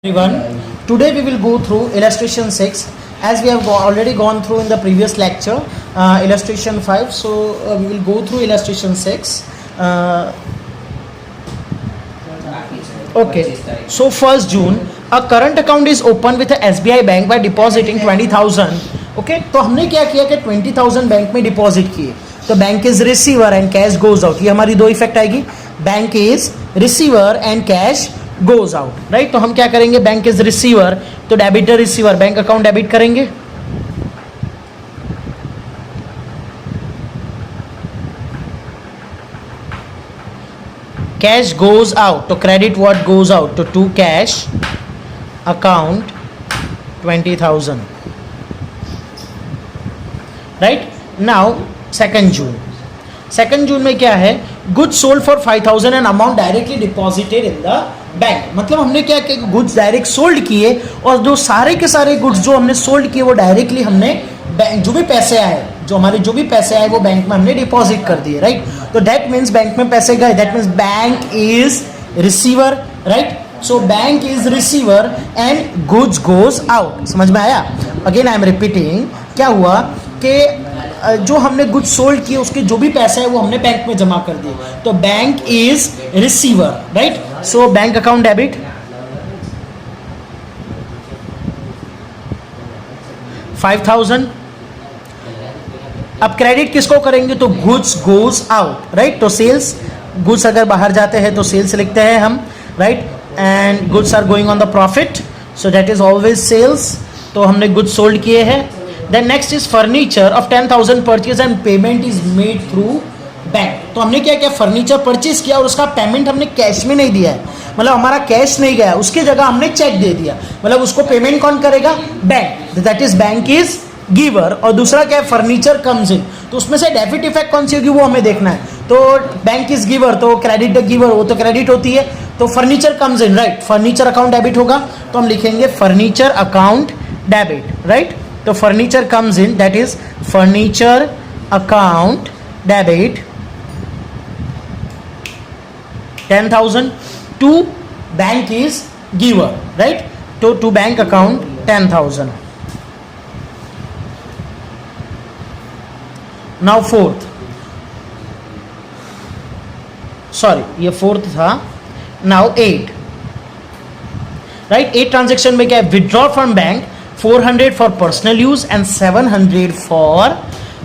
Everyone, today we will go through illustration 6 as we have already gone through in the previous lecture illustration 5. So we will go through illustration 6. Okay, so 1st June a current account is opened with a SBI bank by depositing 20,000. Okay, तो हमने क्या किया कि 20,000 bank में deposit किए, तो bank is receiver and cash goes out. ये हमारी दो इफेक्ट आएगी, bank is receiver and cash goes out. Right, तो हम क्या करेंगे, बैंक इज रिसीवर तो debit the receiver bank account debit करेंगे. कैश गोज आउट तो क्रेडिट व्हाट गोज आउट तो to cash account 20,000. Right, now 2nd June में क्या है, goods sold for 5,000 and amount directly deposited in the bank. मतलब हमने क्या किया, गुड्स डायरेक्ट सोल्ड किए और जो सारे के सारे गुड्स जो हमने सोल्ड किए वो डायरेक्टली हमने बैंक जो भी पैसे आए वो बैंक में हमने डिपॉजिट कर दिए. राइट, तो दैट मीन्स बैंक में पैसे गए, that means bank is receiver. Right, so bank is receiver and goods goes out. समझ में आया? अगेन आई एम रिपीटिंग, क्या हुआ कि जो हमने गुड्स सोल्ड किए उसके जो भी पैसे है वो हमने बैंक में जमा कर दिए, तो bank is receiver. Right, so bank account debit 5,000. अब क्रेडिट किसको करेंगे, तो गुड्स गोज आउट. राइट, तो सेल्स, गुड्स अगर बाहर जाते हैं तो सेल्स लिखते हैं हम. Right, and goods are going on the profit, so that is always sales. तो हमने गुड्स सोल्ड किए हैं. Then next is furniture of 10,000 purchase and payment is made through bank. तो हमने क्या किया, फर्नीचर परचेज किया और उसका पेमेंट हमने कैश में नहीं दिया है, मतलब हमारा कैश नहीं गया, उसकी जगह हमने चेक दे दिया. मतलब उसको पेमेंट कौन करेगा, bank. That is bank is giver. और दूसरा क्या है, फर्नीचर कम्स इन, तो उसमें से डेबिट इफेक्ट कौन सी होगी वो हमें देखना है. तो बैंक इज गिवर तो क्रेडिट गिवर, वो तो क्रेडिट होती है, तो furniture comes in. Right, furniture account debit होगा, तो हम लिखेंगे फर्नीचर अकाउंट डेबिट. राइट, तो furniture comes in, that is furniture account debit 10,000 to bank is giver. Right, तो to bank account 10,000. Now fourth, sorry ये फोर्थ था. Now 8. Right, 8 transaction में क्या है, withdraw from bank 400 for personal use and 700 for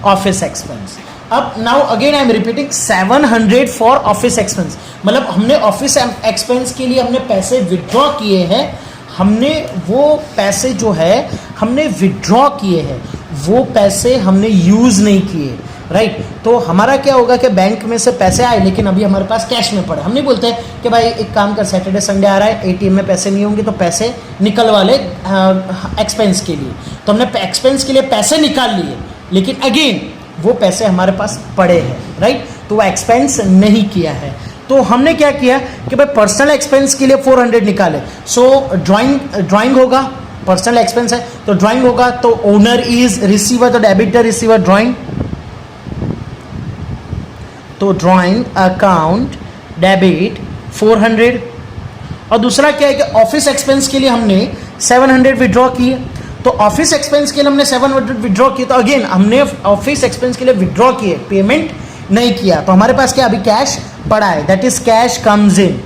office expense. अब now again I am repeating, 700 for office expense, मतलब हमने office expense के लिए हमने पैसे विड्रॉ किए हैं. हमने वो पैसे जो है हमने विड्रॉ किए हैं, वो पैसे हमने यूज नहीं किए. राइट, तो हमारा क्या होगा कि बैंक में से पैसे आए लेकिन अभी हमारे पास कैश में पड़े. हम नहीं बोलते हैं कि भाई एक काम कर, सैटरडे संडे आ रहा है, एटीएम में पैसे नहीं होंगे तो पैसे निकलवा ले एक्सपेंस के लिए. तो हमने एक्सपेंस के लिए पैसे निकाल लिए लेकिन अगेन वो पैसे हमारे पास पड़े हैं. राइट, तो वो एक्सपेंस नहीं किया है. तो हमने क्या किया कि भाई पर्सनल एक्सपेंस के लिए 400 निकाले. सो ड्राइंग होगा, पर्सनल एक्सपेंस है तो ड्राइंग होगा, तो ओनर इज रिसीवर तो डेबिटर रिसीवर ड्राइंग, तो ड्राइंग अकाउंट डेबिट 400. और दूसरा क्या है कि ऑफिस एक्सपेंस के लिए हमने 700 विड्रॉ किए, तो ऑफिस एक्सपेंस के लिए हमने 700 विड्रॉ किए, तो अगेन हमने ऑफिस एक्सपेंस के लिए विड्रॉ किए, पेमेंट नहीं किया, तो हमारे पास क्या अभी कैश पड़ा है, that is cash comes in,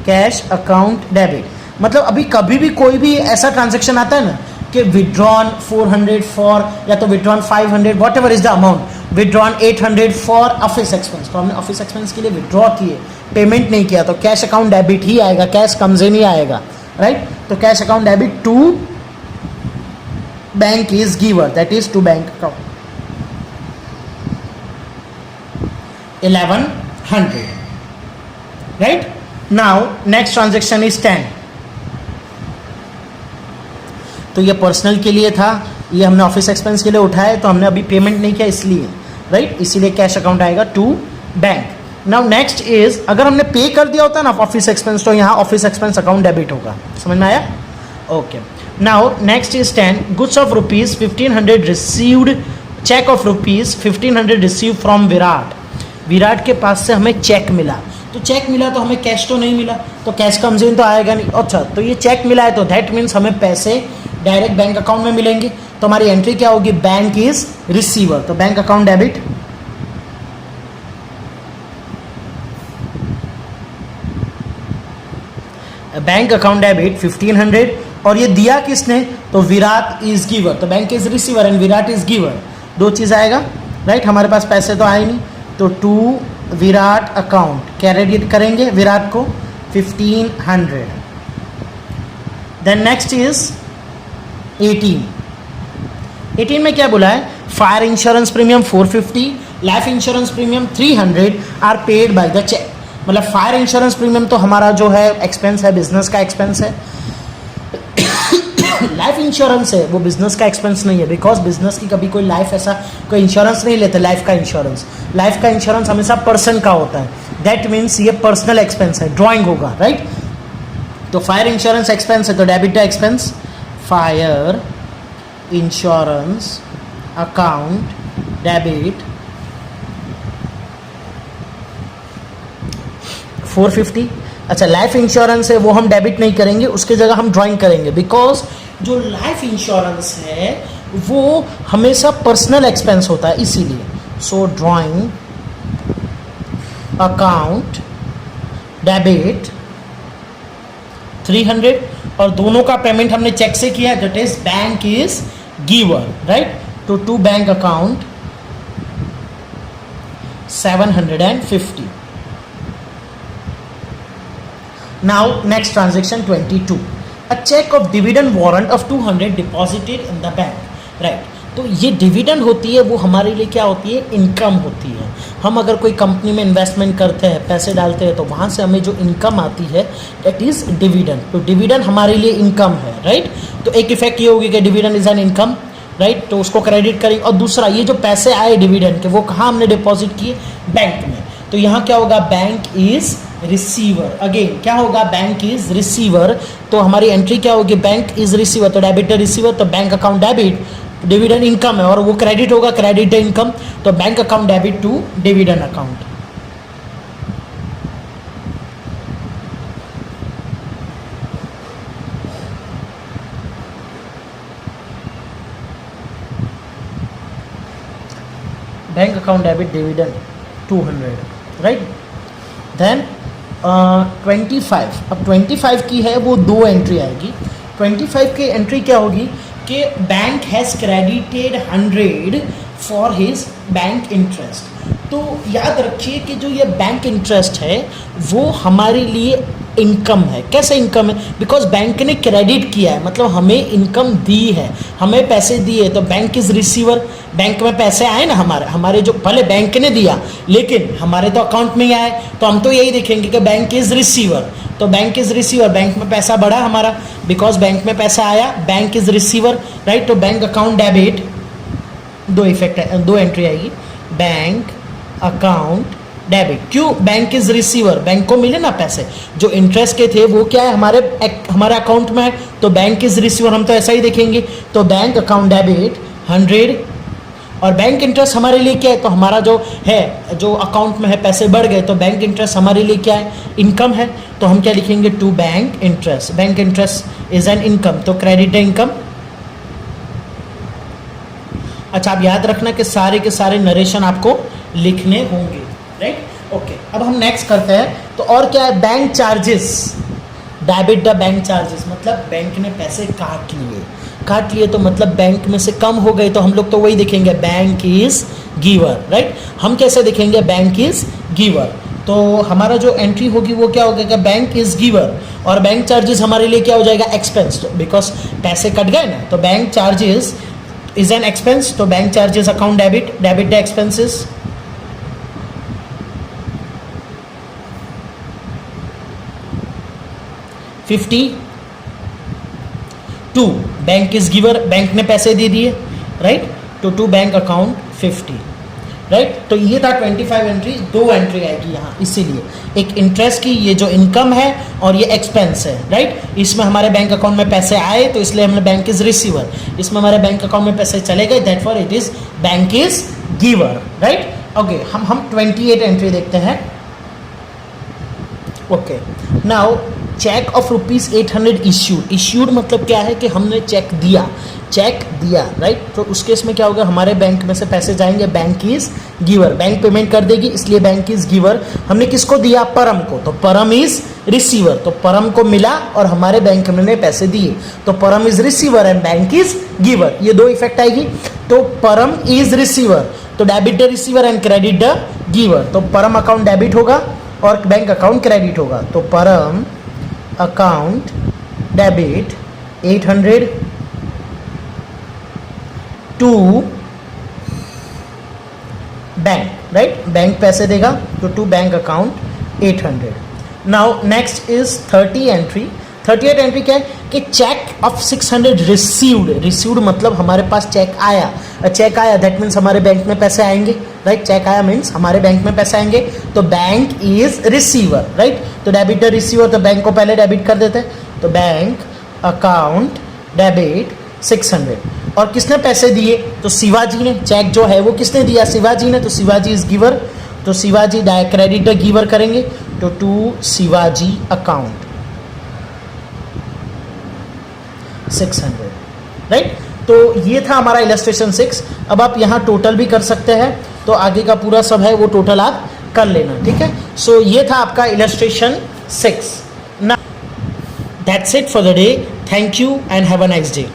cash account debit. मतलब अभी कभी भी कोई भी ऐसा ट्रांजेक्शन आता है ना कि विड्रॉन 400 फॉर, या तो withdrawn 500, what ever is the amount, withdrawn 800 for office expense, तो हमने ऑफिस एक्सपेंस के लिए विड्रॉ किए, पेमेंट नहीं किया, तो कैश अकाउंट डेबिट ही आएगा, कैश कम्स इन ही आएगा. राइट, तो cash account debit to bank is giver, that is to bank account 1100. Right, now next transaction is 10. तो ये पर्सनल के लिए था, ये हमने ऑफिस एक्सपेंस के लिए उठाया, तो हमने अभी पेमेंट नहीं किया इसलिए. राइट, इसीलिए कैश अकाउंट आएगा to bank. Now next is, अगर हमने पे कर दिया होता ना ऑफिस एक्सपेंस, तो यहाँ ऑफिस एक्सपेंस अकाउंट डेबिट होगा. समझ में आया? Okay. Now next is 10, goods of rupees 1500 received, cheque of rupees 1500 receive from Virat. Virat के पास से हमें चेक मिला, तो चेक मिला तो हमें कैश तो नहीं मिला, तो कैश कम्स इन तो आएगा नहीं। अच्छा, तो ये चेक मिला है तो दैट मीन्स हमें पैसे डायरेक्ट बैंक अकाउंट में मिलेंगे। तो हमारी एंट्री क्या होगी, बैंक इज रिसीवर, तो bank account debit. Bank account debit 1500, और ये दिया किसने, तो विराट इज गिवर, तो bank is receiver and Virat is giver, दो चीज आएगा राइट। हमारे पास पैसे तो आए नहीं, तो टू विराट अकाउंट क्रेडिट करेंगे विराट को 1500। देन नेक्स्ट इज 18 में क्या बोला है, fire insurance premium 450, life insurance premium 300 are paid by the cheque. मतलब फायर इंश्योरेंस प्रीमियम तो हमारा जो है एक्सपेंस है, बिजनेस का एक्सपेंस है। लाइफ इंश्योरेंस है वो बिजनेस का एक्सपेंस नहीं है, बिकॉज बिजनेस की कभी कोई लाइफ ऐसा कोई इंश्योरेंस नहीं लेते। लाइफ का इंश्योरेंस हमेशा पर्सन का होता है, दैट मीन्स ये पर्सनल एक्सपेंस है, ड्रॉइंग होगा राइट। तो फायर इंश्योरेंस एक्सपेंस है तो debit the expense, fire insurance account debit 450। अच्छा, लाइफ इंश्योरेंस है वो हम डेबिट नहीं करेंगे, उसके जगह हम ड्राइंग करेंगे, बिकॉज जो लाइफ इंश्योरेंस है वो हमेशा पर्सनल एक्सपेंस होता है इसीलिए। सो ड्राइंग अकाउंट डेबिट 300, और दोनों का पेमेंट हमने चेक से किया, that is bank is giver right. To bank account 750। Now next transaction 22, a check of dividend warrant of 200 deposited in the bank, right। तो ये डिविडेंड होती है वो हमारे लिए क्या होती है, इनकम होती है। हम अगर कोई कंपनी में इन्वेस्टमेंट करते हैं, पैसे डालते हैं, तो वहाँ से हमें जो इनकम आती है दैट इज डिविडेंड। तो डिविडेंड हमारे लिए इनकम है राइट। तो एक इफेक्ट ये होगी कि dividend is an income right, तो उसको क्रेडिट करेंगे। और दूसरा, ये जो पैसे आए डिविडेंड के वो कहाँ हमने डिपॉजिट किए, बैंक में। तो यहाँ क्या होगा, बैंक इज रिसीवर। अगेन क्या होगा, बैंक इज रिसीवर, तो हमारी एंट्री क्या होगी, बैंक इज रिसीवर, तो डेबिट द रिसीवर, तो bank account debit, dividend income है और वो क्रेडिट होगा, क्रेडिट द इनकम, तो bank account debit to dividend account. Bank account debit dividend 200 right. Then 25, अब 25 की है वो दो एंट्री आएगी। 25 की एंट्री क्या होगी कि bank has credited 100 for his bank interest. तो याद रखिए कि जो ये बैंक इंटरेस्ट है वो हमारे लिए इनकम है। कैसे इनकम है, बिकॉज बैंक ने क्रेडिट किया है, मतलब हमें इनकम दी है, हमें पैसे दिए, तो बैंक इज रिसीवर। बैंक में पैसे आए ना हमारे जो भले बैंक ने दिया लेकिन हमारे तो अकाउंट में ही आए, तो हम तो यही देखेंगे कि बैंक इज रिसीवर। तो बैंक इज रिसीवर, बैंक में पैसा बढ़ा हमारा, बिकॉज बैंक में पैसा आया, बैंक इज रिसीवर राइट। तो बैंक अकाउंट डेबिट, दो इफेक्ट, दो एंट्री आएगी, बैंक अकाउंट डेबिट। क्यों, बैंक इज रिसीवर, बैंक को मिले ना पैसे जो इंटरेस्ट के थे वो क्या है हमारे अकाउंट में है, तो बैंक इज रिसीवर, हम तो ऐसा ही देखेंगे। तो बैंक अकाउंट डेबिट 100, और बैंक इंटरेस्ट हमारे लिए क्या है, तो हमारा जो है जो अकाउंट में है पैसे बढ़ गए, तो बैंक इंटरेस्ट हमारे लिए क्या है, इनकम है, तो हम क्या लिखेंगे, to bank interest. Bank interest is an income, तो क्रेडिट इनकम। अच्छा, आप याद रखना कि सारे के सारे नरेशन आपको लिखने होंगे राइट। ओके, अब हम नेक्स्ट करते हैं। तो और क्या है, bank charges, debit the bank charges, मतलब बैंक ने पैसे काट लिए तो मतलब बैंक में से कम हो गए, तो हम लोग तो वही देखेंगे, बैंक इज गिवर राइट। हम कैसे देखेंगे, बैंक इज गिवर, तो हमारा जो एंट्री होगी वो क्या होगा कि बैंक इज गिवर, और बैंक चार्जेस हमारे लिए क्या हो जाएगा, एक्सपेंस, बिकॉज पैसे कट गए ना, तो bank charges is an expense, तो bank charges account debit, debit the expenses. To bank is giver, bank ने पैसे दे दिए राइट, तो टू बैंक अकाउंट 50 राइट। तो ये था 25 एंट्री, दो एंट्री आएगी यहाँ, इसीलिए एक इंटरेस्ट की, ये जो इनकम है, और ये एक्सपेंस है राइट। इसमें हमारे बैंक अकाउंट में पैसे आए तो इसलिए हमने बैंक इज रिसीवर, इसमें हमारे बैंक अकाउंट में पैसे चले गए, that for it is bank is giver right. Okay, हम 28 एंट्री देखते हैं। Okay, now cheque of ₹800 issued मतलब क्या है कि हमने चेक दिया, राइट। तो उस केस में क्या होगा, हमारे बैंक में से पैसे जाएंगे, bank is giver, bank payment कर देगी, इसलिए बैंक इज गिवर। हमने किसको दिया, परम को, तो परम इज रिसीवर, तो परम को मिला और हमारे बैंक में ने पैसे दिए, तो परम is receiver and bank is giver, ये दो इफेक्ट आएगी। तो परम इज रिसीवर, तो debit the receiver and credit the giver, तो परम अकाउंट डेबिट होगा और बैंक अकाउंट क्रेडिट होगा, तो Param account debit 800 to bank, right, bank पैसे देगा तो to bank account 800। Now next is 38 entry क्या है कि चेक ऑफ 600 रिसीव्ड मतलब हमारे पास चेक आया, दैट मीन्स हमारे बैंक में पैसे आएंगे, राइट, चेक आया मीन्स हमारे बैंक में पैसे आएंगे, तो बैंक इज रिसीवर, राइट, तो डेबिट द रिसीवर, तो बैंक को पहले डेबिट कर देते हैं, तो बैंक अकाउंट डेबिट 600। और किसने पैसे दिए, तो शिवाजी ने, चेक जो है वो किसने दिया, शिवाजी ने, तो शिवाजी इज गिवर, तो शिवाजी क्रेडिट द गिवर करेंगे, तो टू शिवाजी अकाउंट 600, राइट। तो ये था हमारा इलस्ट्रेशन 6। अब आप यहाँ टोटल भी कर सकते हैं, तो आगे का पूरा सब है वो टोटल आप कर लेना, ठीक है। सो ये था आपका illustration 6। Now that's it for the day, thank you and have a nice day.